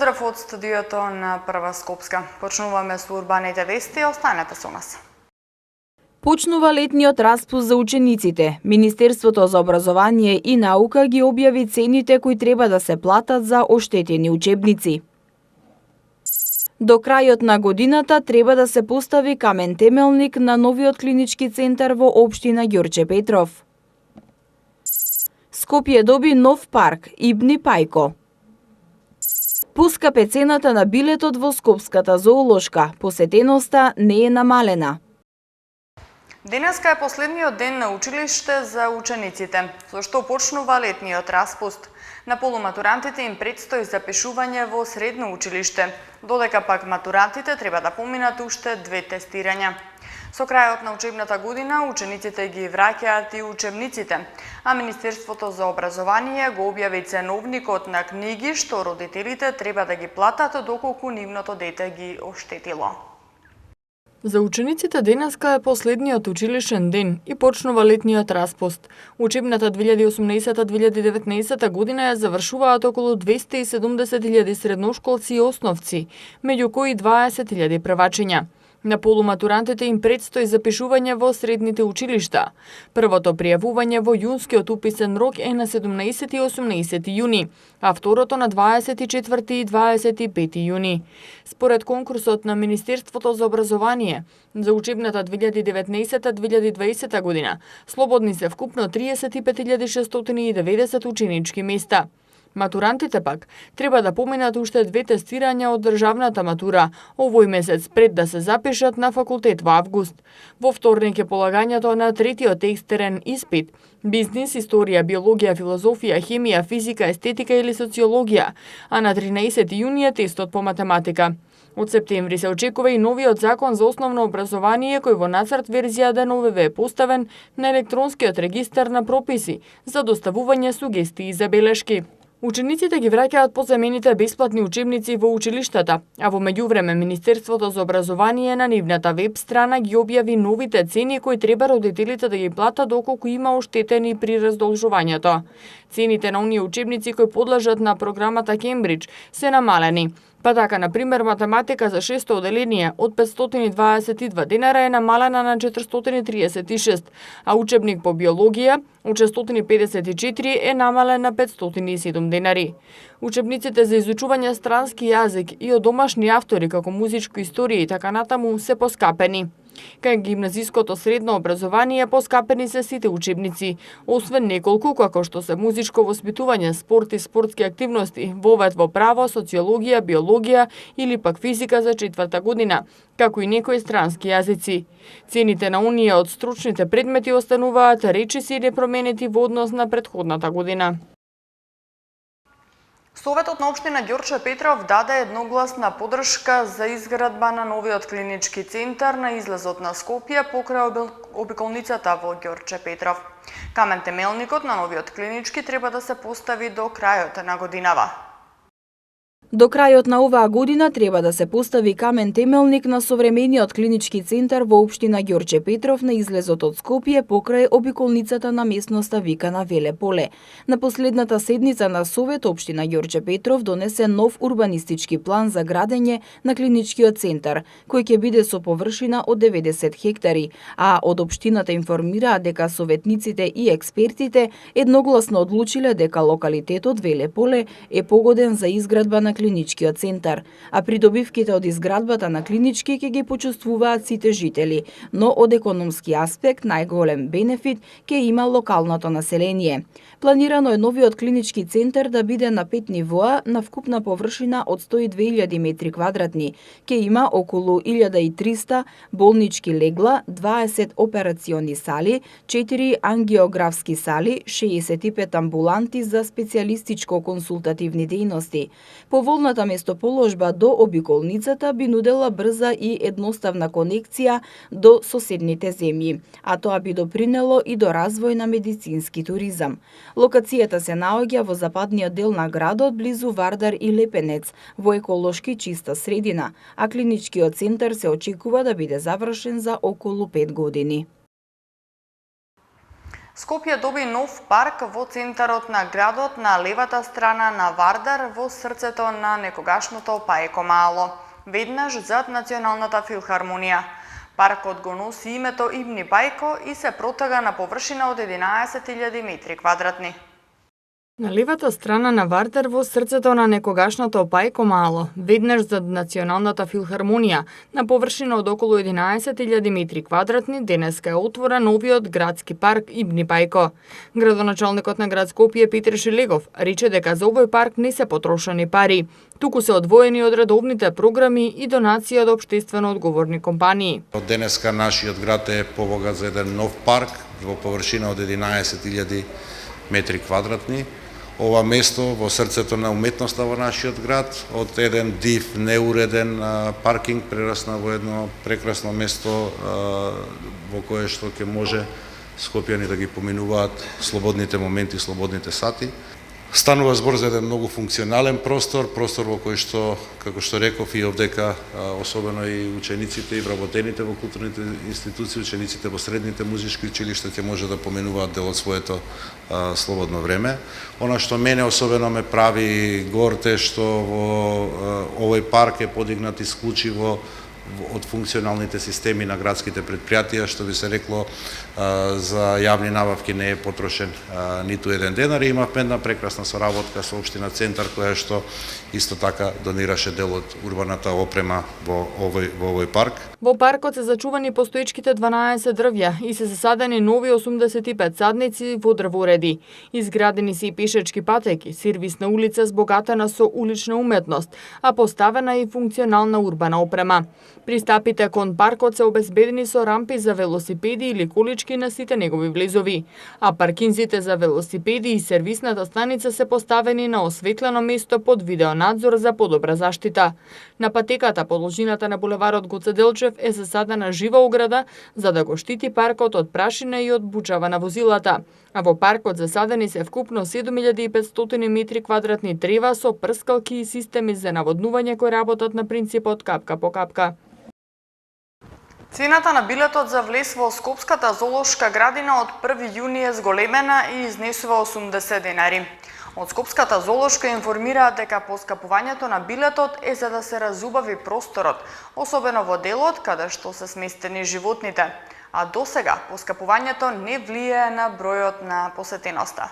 Поздрав од студиото на Прва Скопска. Почнуваме со урбаните вести, останете со нас. Почнува летниот распуст за учениците. Министерството за образование и наука ги објави цените кои треба да се платат за оштетени учебници. До крајот на годината треба да се постави камен темелник на новиот клинички центар во општина Ѓорче Петров. Скопје доби нов парк Ибни Пајко. Поскапе цената на билетот во Скопската зоолошка. Посетеноста не е намалена. Денеска е последниот ден на училиште за учениците, со што почнува летниот распуст. На полуматурантите им предстои запишување во средно училиште, додека пак матурантите треба да поминат уште 2 тестирања. Со крајот на учебната година учениците ги враќаат и учебниците, а Министерството за образование го објави ценовникот на книги што родителите треба да ги платат доколку нивното дете ги оштетило. За учениците денеска е последниот училишен ден и почнува летниот распуст. Учебната 2018-2019 година ја завршуваат околу 270.000 средношколци и основци, меѓу кои 20.000 првачиња. На полуматурантите им предстои запишување во средните училишта. Првото пријавување во јунскиот уписен рок е на 17 и 18 јуни, а второто на 24 и 25 јуни. Според конкурсот на Министерството за образование, за учебната 2019-2020 година, слободни се вкупно 35.690 ученички места. Матурантите пак треба да поминат уште 2 тестирања од државната матура овој месец пред да се запишат на факултет во август. Во вторник е полагањето на третиот екстерен испит – бизнис, историја, биологија, филозофија, хемија, физика, естетика или социологија, а на 13 јуни е тестот по математика. Од септември се очекува и новиот закон за основно образование кој во нацрт верзија ДНОВВ е поставен на електронскиот регистар на прописи за доставување сугестии и забелешки. Учениците ги враќаат позамените бесплатни учебници во училиштата, а во меѓувреме Министерството за образование на нивната веб страна ги објави новите цени кои треба родителите да ги платат доколку има оштетени при раздолжувањето. Цените на оние учебници кои подлежат на програмата Кембридж се намалени. Па така, например, математика за 6-то оделение од 522 денара е намалена на 436, а учебник по биологија од 654 е намален на 507 денари. Учебниците за изучување странски јазик и од домашни автори како музичко историја и така натаму се поскапени. Кај гимназиското средно образование поскапени се сите учебници, освен неколку како што се музичко воспитување, спорт и спортски активности, вовед во право, социологија, биологија или пак физика за 4-та година, како и некои странски јазици. Цените на оние од стручните предмети остануваат речиси непроменети во однос на претходната година. Советот на општина Ѓорче Петров даде едногласна поддршка за изградба на новиот клинички центар на излезот на Скопје покрај обиколницата во Ѓорче Петров. Камен темелникот на новиот клинички треба да се постави до крајот на годинава. До крајот на оваа година треба да се постави камен темелник на современиот клинички центар во општина Ѓорче Петров на излезот од Скопје покрај обиколницата на местноста викана Веле поле. На последната седница на Совет општина Ѓорче Петров донесе нов урбанистички план за градење на клиничкиот центар, кој ќе биде со површина од 90 хектари, а од општината информираа дека советниците и експертите едногласно одлучиле дека локалитетот Веле поле е погоден за изградба на клиничкиот центар, а придобивките од изградбата на клинички ќе ги почувствуваат сите жители, но од економски аспект најголем бенефит ќе има локалното население. Планирано е новиот клинички центар да биде на 5 нивоа на вкупна површина од 102.000 метри квадратни. Ќе има околу 1300 болнички легла, 20 операциони сали, 4 ангиографски сали, 65 амбуланти за специјалистичко консултативни дејности. Поволната местоположба до обиколницата би нудела брза и едноставна конекција до соседните земји, а тоа би допринело и до развој на медицински туризам. Локацијата се наоѓа во западниот дел на градот, близу Вардар и Лепенец, во еколошки чиста средина, а клиничкиот центар се очекува да биде завршен за околу 5 години. Скопје доби нов парк во центарот на градот на левата страна на Вардар во срцето на некогашното Паеко Мало, веднаш зад Националната филхармонија. Паркот го носи името Ибни Пајко и се протага на површина од 11.000 метри квадратни. На левата страна на Вардар во срцето на некогашното Паеко Мало, веднаш зад Националната филхармонија, на површина од околу 11.000 метри квадратни, денеска е отворен новиот градски парк Ибни Пајко. Градоначалникот на град Скопје Петер Шелегов рече дека за овој парк не се потрошени пари, туку се одвоени од редовните програми и донации од општествено одговорни компании. Од денеска нашиот град е побогат за еден нов парк во површина од 11.000 метри квадратни. Ова место во срцето на уметноста во нашиот град, од еден див, неуреден паркинг прерасна во едно прекрасно место во кое што ќе може скопјани да ги поминуваат слободните моменти, слободните сати. Станува збор за еден многу функционален простор во кој што, како што реков и овдека, особено и учениците и вработените во културните институции, учениците во средните музички училишта ќе може да поменуваат дел од своето слободно време. Она што мене особено ме прави горд е што во овој парк е подигнат исклучиво од функционалните системи на градските предпријатија, што би се рекло за јавни набавки не е потрошен ниту еден денар и имавме една прекрасна соработка со општина Центар, која што исто така донираше дел од урбаната опрема во овој парк. Во паркот се зачувани постоечките 12 дрвја и се засадени нови 85 садници во дрвореди. Изградени се и пешачки патеки, сервисна улица збогатена со улична уметност, а поставена и функционална урбана опрема. Пристапите кон паркот се обезбедени со рампи за велосипеди или колички на сите негови влезови, а паркинзите за велосипеди и сервисната станица се поставени на осветлено место под видеонадзор за подобра заштита. На патеката по должината на булеварот Гоце Делчев е засадена жива ограда за да го штити паркот од прашина и од бучава на возилата. А во паркот засадени се вкупно 7500 метри квадратни трева со прскалки и системи за наводнување кои работат на принципот капка по капка. Цената на билетот за влез во Скопската зоолошка градина од 1 јуни е зголемена и изнесува 80 денари. Од Скопската зоолошка информираат дека поскапувањето на билетот е за да се разубави просторот, особено во делот каде што се сместени животните. А досега поскапувањето не влијае на бројот на посетеноста.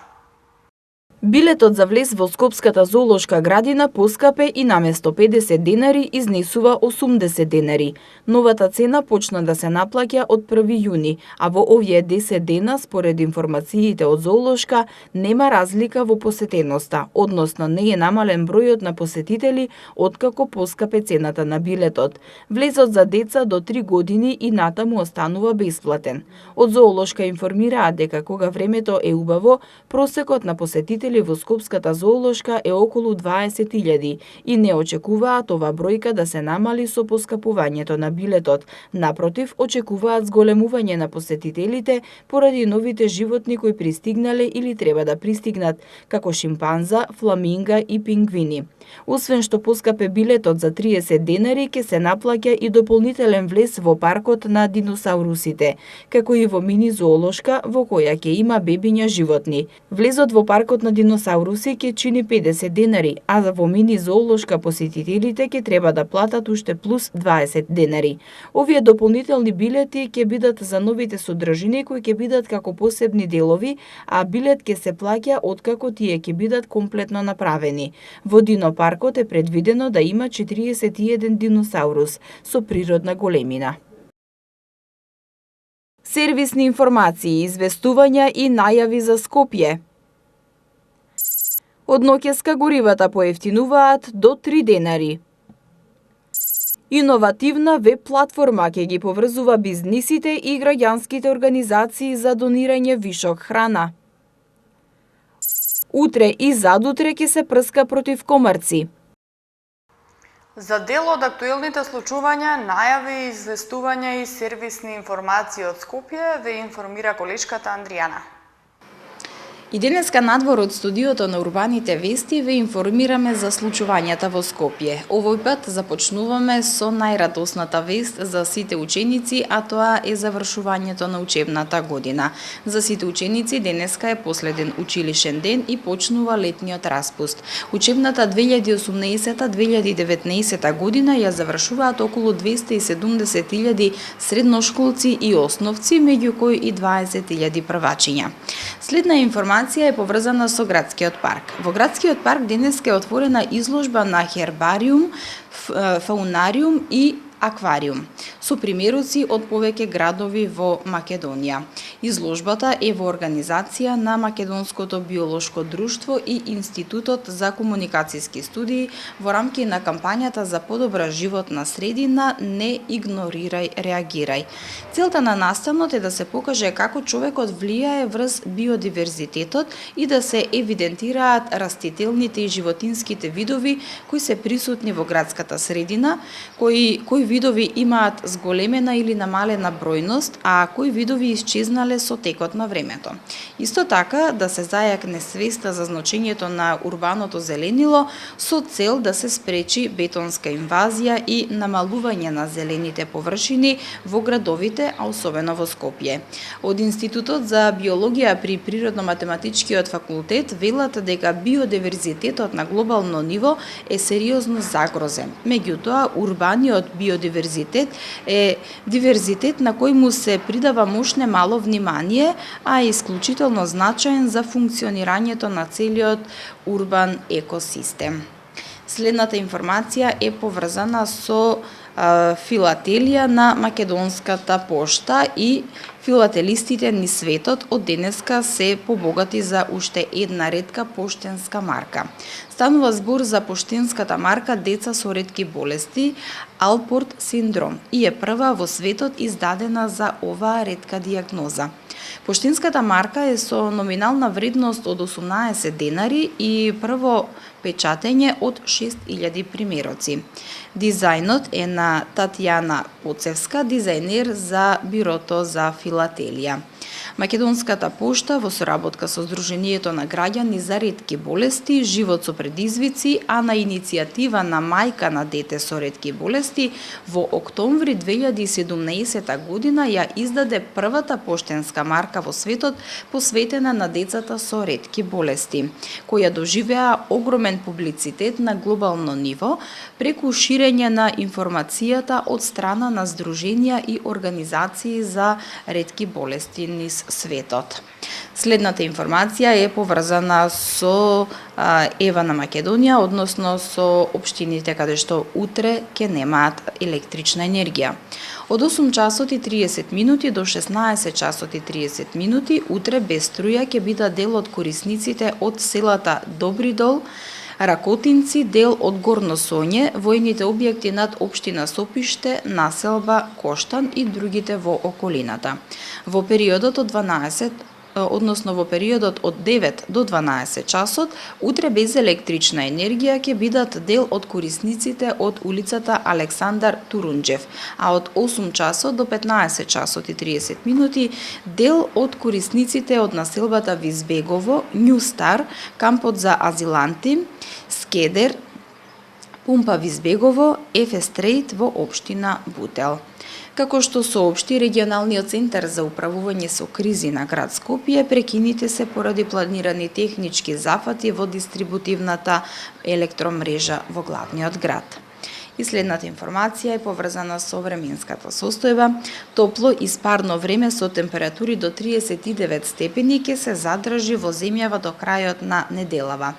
Билетот за влез во Скопската зоолошка градина поскапе и наместо 50 денари изнесува 80 денари. Новата цена почна да се наплаќа од 1 јуни, а во овие 10 дена, според информациите од зоолошка, нема разлика во посетеноста, односно не е намален бројот на посетители откако поскапе цената на билетот. Влезот за деца до 3 години и натаму останува бесплатен. Од зоолошка информираат дека кога времето е убаво, просекот на посетители во Скопската зоолошка е околу 20.000 и не очекуваат ова бројка да се намали со поскапувањето на билетот. Напротив, очекуваат зголемување на посетителите поради новите животни кои пристигнале или треба да пристигнат, како шимпанза, фламинга и пингвини. Освен што поскапе билетот за 30 денари, ќе се наплаќа и дополнителен влез во паркот на диносаурусите, како и во мини зоолошка во која ќе има бебиња животни. Влезот во паркот на диносауруси ќе чини 50 денари, а во мини зоолошка посетителите ќе треба да платат уште плюс 20 денари. Овие дополнителни билети ќе бидат за новите содржини кои ќе бидат како посебни делови, а билет ќе се плаќа откако тие ќе бидат комплетно направени. Во динопаркот е предвидено да има 41 диносаурус со природна големина. Сервисни информации, известувања и најави за Скопје. Од ноќеска горивата поевтинуваат до 3 денари. Иновативна веб платформа ќе ги поврзува бизнисите и граѓанските организации за донирање вишок храна. Утре и задутре ќе се прска против комарци. За дел од актуелните случувања, најави, известувања и сервисни информации од Скопје ве информира колешката Андријана. И денеска надвор од студиото на Урбаните вести ве информираме за случувањата во Скопје. Овој пат започнуваме со најрадосната вест за сите ученици, а тоа е завршувањето на учебната година. За сите ученици денеска е последен училишен ден и почнува летниот распуст. Учебната 2018-2019 година ја завршуваат околу 270.000 средношколци и основци, меѓу кои и 20.000 првачиња. Следна информација е поврзана со градскиот парк. Во градскиот парк денеска е отворена изложба на хербариум, фаунариум и аквариум со примеруци од повеќе градови во Македонија. Изложбата е во организација на Македонското биолошко друштво и Институтот за комуникацијски студии во рамки на кампањата за подобра животна средина Не игнорирај, реагирај. Целта на настанот е да се покаже како човекот влијае врз биодиверзитетот и да се евидентираат растителните и животинските видови кои се присутни во градската средина, кои видови имаат зголемена или намалена бројност, а кои видови исчезнале со текот на времето. Исто така да се зајакне свеста за значењето на урбаното зеленило со цел да се спречи бетонска инвазија и намалување на зелените површини во градовите, а особено во Скопје. Од Институтот за биологија при Природно-математичкиот факултет велат дека биодиверзитетот на глобално ниво е сериозно загрозен. Меѓутоа, урбаниот биодиверзитет е диверзитет на кој му се придава мошне мало внимание, а е исклучително значаен за функционирањето на целиот урбан екосистем. Следната информација е поврзана со филателија на Македонската пошта и филателистите низ светот од денеска се побогати за уште една ретка поштенска марка. Станува збор за поштенската марка деца со ретки болести, Алпорт синдром, и е прва во светот издадена за оваа ретка дијагноза. Поштенската марка е со номинална вредност од 18 денари и прво печатење од 6000 примероци. Дизајнот е на Татјана Поцевска, дизајнер за Бирото за филателија. Македонската пошта во соработка со Сдруженијето на граѓани за ретки болести, живот со предизвици, а на иницијатива на мајка на дете со ретки болести, во октомври 2017 година ја издаде првата поштенска марка во светот посветена на децата со ретки болести, која доживеа огромен публицитет на глобално ниво преку ширење на информацијата од страна на здруженија и организации за ретки болести низ светот. Следната информација е поврзана со Ева на Македонија, односно со општините каде што утре ќе немаат електрична енергија. Од 8 часот и 30 минути до 16 часот и 30 минути утре без струја ќе бидат дел од корисниците од селата Добридол, Ракотинци, дел од Горно Соње, војните објекти над општина Сопиште, населба Коштан и другите во околината. Во периодот од 9 до 12 часот, утре без електрична енергија ќе бидат дел од корисниците од улицата Александар Турунџев, а од 8 часот до 15 часот и 30 минути дел од корисниците од населбата Визбегово, Њустар, кампот за азиланти, Скедер, Пумпа Визбегово, Ефестрейт во општина Бутел. Како што соопшти регионалниот центар за управување со кризи на град Скопје, прекините се поради планирани технички зафати во дистрибутивната електромрежа во главниот град. И следната информација е поврзана со временската состојба. Топло и спарно време со температури до 39 степени ќе се задржи во земјава до крајот на неделава.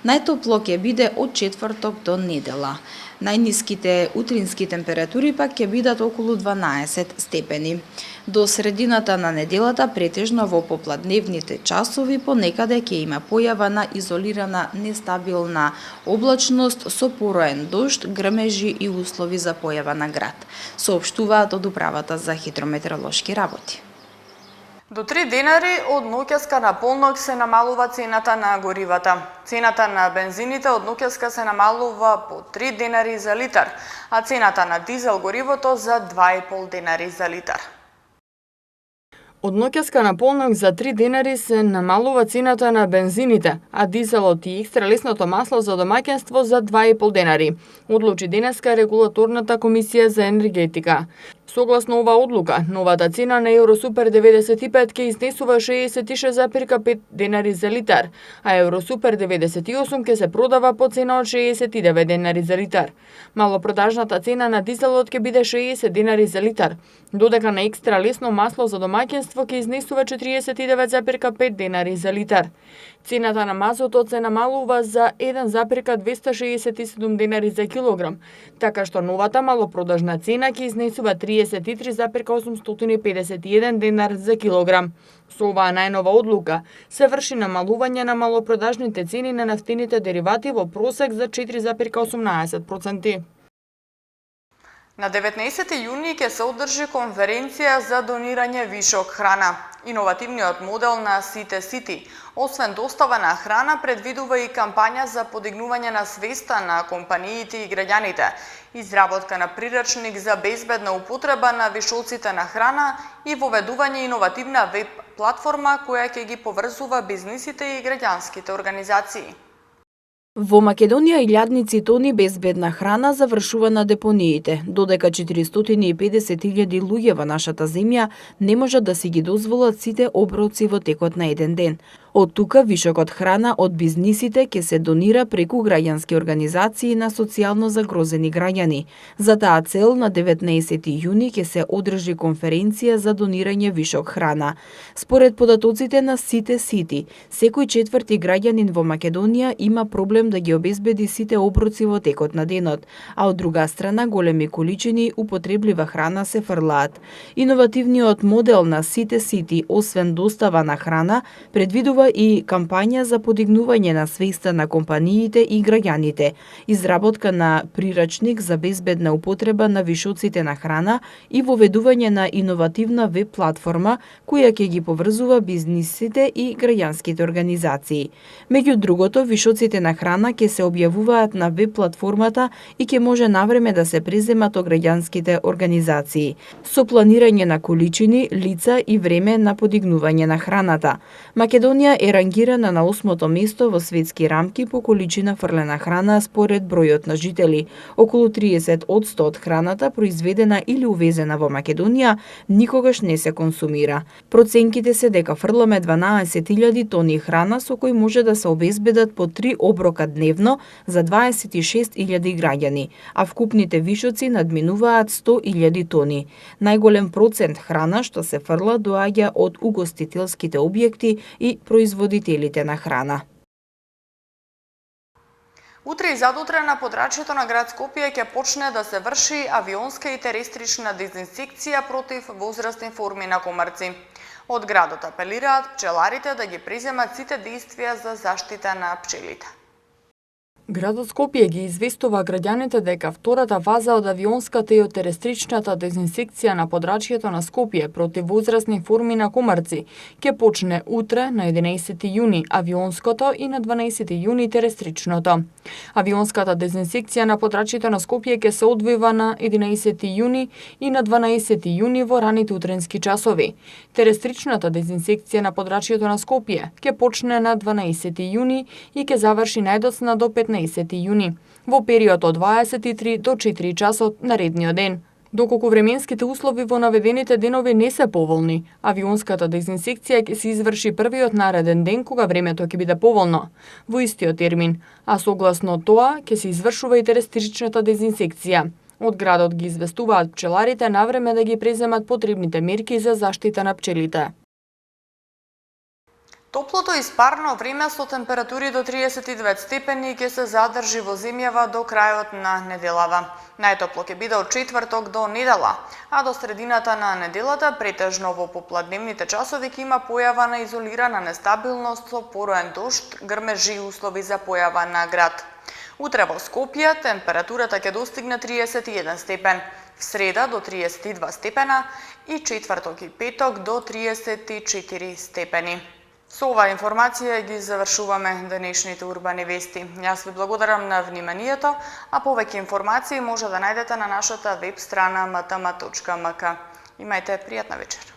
Најтопло ќе биде од четврток до недела. Најниските утрински температури пак ќе бидат околу 12 степени. До средината на неделата претежно во попладневните часови понекаде ќе има појава на изолирана нестабилна облачност со пороен дожд, грмежи и услови за појава на град, соопштуваат од Управата за хидрометеоролошки работи. До 3 денари од ноќеска на полнок се намалува цената на горивата. Цената на бензините од ноќеска се намалува по 3 денари за литар, а цената на дизел горивото за 2,5 денари за литар. Од ноќеска на полнок за 3 денари се намалува цената на бензините, а дизелот и екстра лесното масло за домаќинство за 2,5 денари, одлучи денеска регулаторната комисија за енергетика. Согласно ова одлука, новата цена на Евросупер 95 ќе изнесува 66,5 денари за литар, а Евросупер 98 ќе се продава по цена од 69 денари за литар. Малопродажната цена на дизелот ќе биде 60 денари за литар, додека на екстра лесно масло за домаќинство ќе изнесува 49,5 денари за литар. Цената на мазотот се намалува за 1,267 денари за килограм, така што новата малопродажна цена ќе изнесува 33,851 денар за килограм. Со оваа најнова одлука се врши намалување на малопродажните цени на нафтените деривати во просек за 4,18%. На 19 јуни ќе се одржи конференција за донирање вишок храна. Иновативниот модел на Сите Сити, освен достава на храна, предвидува и кампања за подигнување на свеста на компаниите и граѓаните, изработка на прирачник за безбедна употреба на вишоците на храна и воведување иновативна веб платформа која ќе ги поврзува бизнисите и граѓанските организации. Во Македонија илјадници тони безбедна храна завршува на депониите, додека 450.000 луѓе во нашата земја не можат да си ги дозволат сите оброци во текот на еден ден. Од тука вишокот храна од бизнисите ќе се донира преку граѓански организации на социјално загрозени граѓани. За таа цел на 19 јуни ќе се одржи конференција за донирање вишок храна. Според податоците на Сите Сити, секој четврти граѓанин во Македонија има проблем да ги обезбеди сите оброци во текот на денот, а од друга страна големи количини употреблива храна се фрлаат. Иновативниот модел на Сите Сити, освен достава на храна, предвидува и кампања за подигнување на свеста на компаниите и граѓаните, изработка на прирачник за безбедна употреба на вишоците на храна и воведување на иновативна веб платформа која ќе ги поврзува бизнисите и граѓанските организации. Меѓу другото, вишоците на храна ќе се објавуваат на веб платформата и ќе може навреме да се преземат од граѓанските организации, со планирање на количини, лица и време на подигнување на храната. Македонија е рангирана на 8-то место во светски рамки по количина фрлена храна според бројот на жители. Околу 30% од храната произведена или увезена во Македонија никогаш не се консумира. Проценките се дека фрламе 12.000 тони храна со кои може да се обезбедат по 3 оброка дневно за 26.000 граѓани, а вкупните вишоци надминуваат 100.000 тони. Најголем процент храна што се фрла доаѓа од угостителските објекти и производителите на храна. Утре и задутре на подрачјето на град Скопје ќе почне да се врши авионска и терестрична дезинсекција против возрастни форми на комарци. Од градот апелираат пчеларите да ги преземат сите действија за заштита на пчелите. Градот Скопје ги известува граѓаните дека втората фаза од авионската и од терестричната дезинсекција на подрачјето на Скопје против возрастни форми на комарци ќе почне утре на 11 јуни авионското и на 12 јуни терестричното. Авионската дезинсекција на подрачјето на Скопје ќе се одвива на 11 јуни и на 12 јуни во раните утренски часови. Терестричната дезинсекција на подрачјето на Скопје ќе почне на 12 јуни и ќе заврши најдоцна до 15 јуни, во период од 23 до 4 часот наредниот ден. Доколку временските услови во наведените денови не се поволни, авионската дезинсекција ќе се изврши првиот нареден ден кога времето ќе биде поволно, во истиот термин, а согласно тоа ќе се извршува и терестричната дезинсекција. Од градот ги известуваат пчеларите навреме да ги преземат потребните мерки за заштита на пчелите. Топлото и спарно време со температури до 39 степени ќе се задржи во земјава до крајот на неделава. Најтопло ќе биде од четврток до недела, а до средината на неделата претежно во попладневните часови ќе има појава на изолирана нестабилност со пороен дожд, грмежи и услови за појава на град. Утре во Скопје температурата ќе достигне 31 степен, в среда до 32 степена и четврток и петок до 34 степени. Со оваа информација ги завршуваме денешните урбани вести. Јас ви благодарам на вниманието, а повеќе информации може да најдете на нашата веб страна mtm.mk. Имајте пријатна вечер.